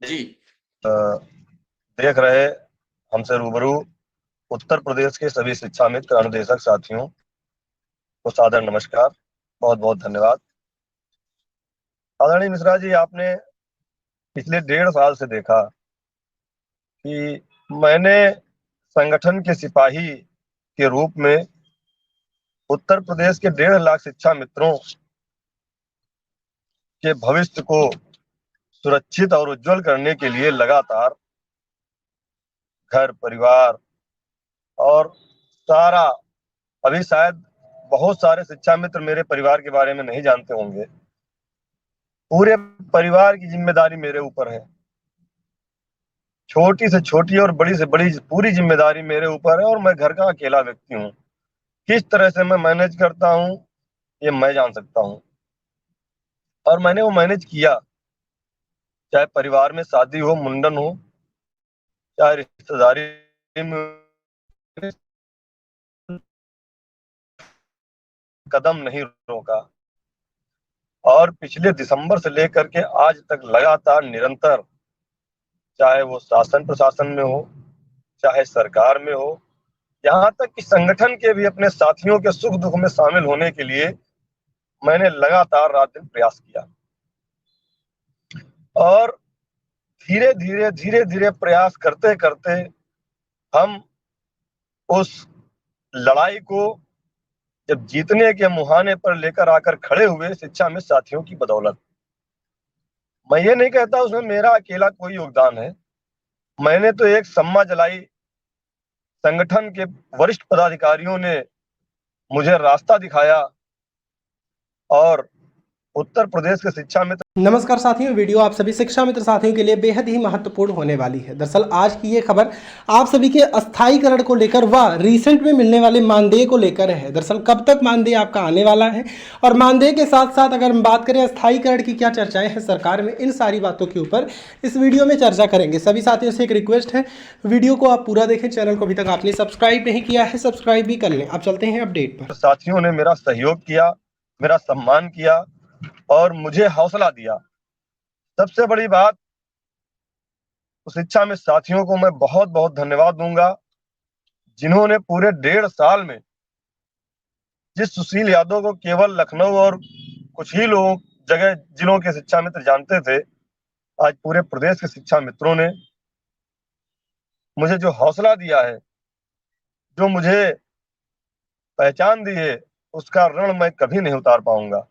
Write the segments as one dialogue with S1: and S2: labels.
S1: जी।
S2: अ, देख रहे हमसे रूबरू उत्तर प्रदेश के सभी शिक्षा मित्र अनुदेशक साथियों को सादर नमस्कार। बहुत बहुत धन्यवाद। आदरणीय मिश्रा जी, आपने पिछले 1.5 साल से देखा कि मैंने संगठन के सिपाही के रूप में उत्तर प्रदेश के 1.5 लाख शिक्षा मित्रों के भविष्य को सुरक्षित और उज्जवल करने के लिए लगातार घर परिवार और सारा, अभी शायद बहुत सारे शिक्षा मित्र मेरे परिवार के बारे में नहीं जानते होंगे, पूरे परिवार की जिम्मेदारी मेरे ऊपर है। छोटी से छोटी और बड़ी से बड़ी पूरी जिम्मेदारी मेरे ऊपर है और मैं घर का अकेला व्यक्ति हूँ। किस तरह से मैं मैनेज करता हूँ ये मैं जान सकता हूँ, और मैंने वो मैनेज किया। चाहे परिवार में शादी हो, मुंडन हो, चाहे रिश्तेदारी में, कदम नहीं रोका। और पिछले दिसंबर से लेकर के आज तक लगातार निरंतर, चाहे वो शासन प्रशासन में हो, चाहे सरकार में हो, यहाँ तक कि संगठन के भी अपने साथियों के सुख दुख में शामिल होने के लिए मैंने लगातार रात दिन प्रयास किया। और धीरे धीरे प्रयास करते करते हम उस लड़ाई को जब जीतने के मुहाने पर लेकर आकर खड़े हुए, शिक्षा में साथियों की बदौलत। मैं ये नहीं कहता उसमें मेरा अकेला कोई योगदान है। मैंने तो एक सम्मा जलाई, संगठन के वरिष्ठ पदाधिकारियों ने मुझे रास्ता दिखाया और उत्तर प्रदेश के शिक्षा मित्र।
S3: नमस्कार साथियों, वीडियो आप सभी शिक्षा मित्र साथियों के लिए बेहद ही महत्वपूर्ण होने वाली है। दरअसल आज की ये खबर आप सभी के अस्थायीकरण को लेकर व रिसेंट में मिलने वाले मानदेय को लेकर है। दरअसल कब तक मानदेय आपका आने वाला है और मानदेय के साथ साथ अगर हम बात करें अस्थायीकरण की क्या चर्चाएं हैं सरकार में, इन सारी बातों के ऊपर इस वीडियो में चर्चा करेंगे। सभी साथियों से एक रिक्वेस्ट है, वीडियो को आप पूरा देखें। चैनल को अभी तक आपने सब्सक्राइब नहीं किया है, सब्सक्राइब भी कर लें। अब चलते हैं अपडेट पर।
S2: साथियों ने मेरा सहयोग किया, मेरा सम्मान किया और मुझे हौसला दिया। सबसे बड़ी बात, शिक्षा में साथियों को मैं बहुत बहुत धन्यवाद दूंगा, जिन्होंने पूरे 1.5 साल में जिस सुशील यादव को केवल लखनऊ और कुछ ही लोग जगह जिलों के शिक्षा मित्र जानते थे, आज पूरे प्रदेश के शिक्षा मित्रों ने मुझे जो हौसला दिया है, जो मुझे पहचान दी है, उसका ऋण मैं कभी नहीं उतार पाऊंगा।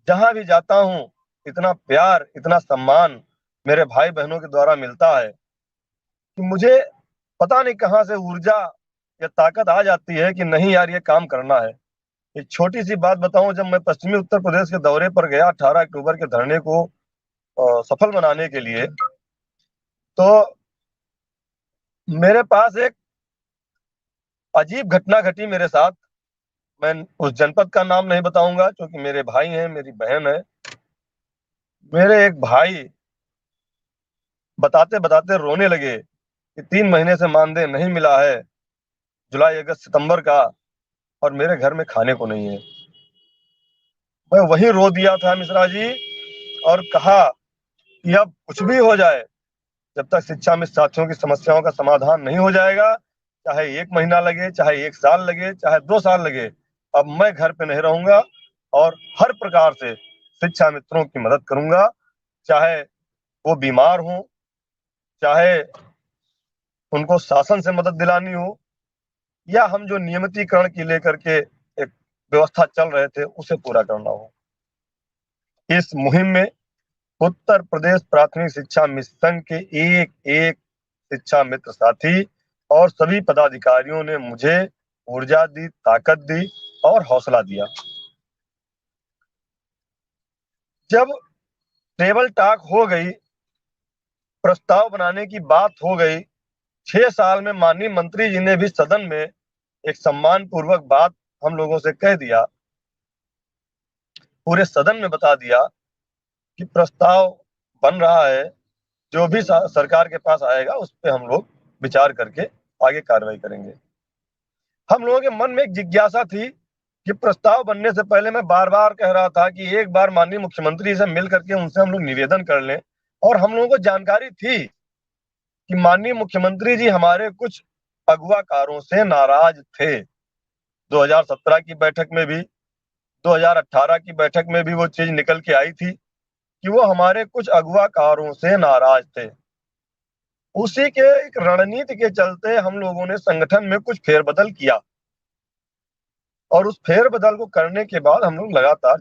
S2: जहां भी जाता हूं, इतना प्यार, इतना सम्मान मेरे भाई बहनों के द्वारा मिलता है कि मुझे पता नहीं कहां से ऊर्जा या ताकत आ जाती है कि नहीं यार, ये काम करना है। एक छोटी सी बात बताऊं, जब मैं पश्चिमी उत्तर प्रदेश के दौरे पर गया 18 अक्टूबर के धरने को सफल बनाने के लिए, तो मेरे पास एक अजीब घटना घटी मेरे साथ। मैं उस जनपद का नाम नहीं बताऊंगा क्योंकि मेरे भाई हैं, मेरी बहन है। मेरे एक भाई बताते बताते रोने लगे कि 3 महीने से मानदेय नहीं मिला है, जुलाई अगस्त सितंबर का, और मेरे घर में खाने को नहीं है। मैं वहीं रो दिया था मिश्रा जी, और कहा कि अब कुछ भी हो जाए, जब तक शिक्षा में साथियों की समस्याओं का समाधान नहीं हो जाएगा, चाहे 1 महीना लगे, चाहे 1 साल लगे, चाहे 2 साल लगे, अब मैं घर पे नहीं रहूंगा और हर प्रकार से शिक्षा मित्रों की मदद करूंगा। चाहे वो बीमार हो, चाहे उनको शासन से मदद दिलानी हो, या हम जो नियमितीकरण की लेकर के एक व्यवस्था चल रहे थे उसे पूरा करना हो। इस मुहिम में उत्तर प्रदेश प्राथमिक शिक्षा मिशन के एक एक शिक्षा मित्र साथी और सभी पदाधिकारियों ने मुझे ऊर्जा दी, ताकत दी और हौसला दिया। जब टेबल टॉक हो गई, प्रस्ताव बनाने की बात हो गई, 6 साल में माननीय मंत्री जी ने भी सदन में एक सम्मान पूर्वक बात हम लोगों से कह दिया, पूरे सदन में बता दिया कि प्रस्ताव बन रहा है, जो भी सरकार के पास आएगा उस पर हम लोग विचार करके आगे कार्रवाई करेंगे। हम लोगों के मन में एक जिज्ञासा थी कि प्रस्ताव बनने से पहले मैं बार बार कह रहा था कि एक बार माननीय मुख्यमंत्री से मिल करके उनसे हम लोग निवेदन कर लें और हम लोगों को जानकारी थी कि माननीय मुख्यमंत्री जी हमारे कुछ अगुवाकारों से नाराज थे। 2017 की बैठक में भी, 2018 की बैठक में भी वो चीज निकल के आई थी कि वो हमारे कुछ अगुवाकारों से नाराज थे। उसी के एक रणनीति के चलते हम लोगों ने संगठन में कुछ फेरबदल किया और उस फेरबदल को करने के बाद हम लोग लगातार